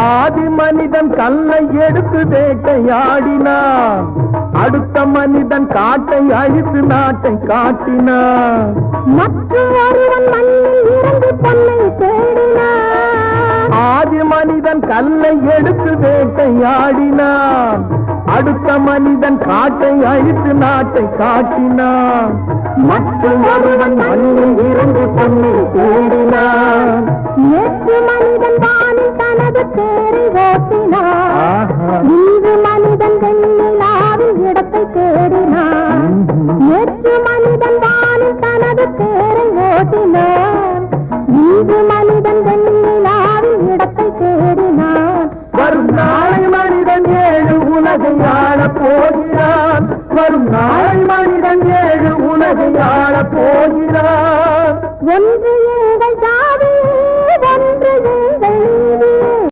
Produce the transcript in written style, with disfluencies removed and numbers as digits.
ஆதி மனிதன் கல்லை எடுத்து வேட்டையாடினான், அடுத்த மனிதன் காட்டை அழித்து நாட்டை காட்டினான். மற்றொருவன் மண்ணில் இறந்து பொன்னை தேடினான். ஆதி மனிதன் கல்லை எடுத்து வேட்டையாடினான், அடுத்த மனிதன் காட்டை அழித்து நாட்டை காட்டினான். மற்றொருவன் மண்ணில் இறந்து பொன்னை தேடினான். நேற்று மனிதன் வானில் தனது தேரை ஓட்டினான்.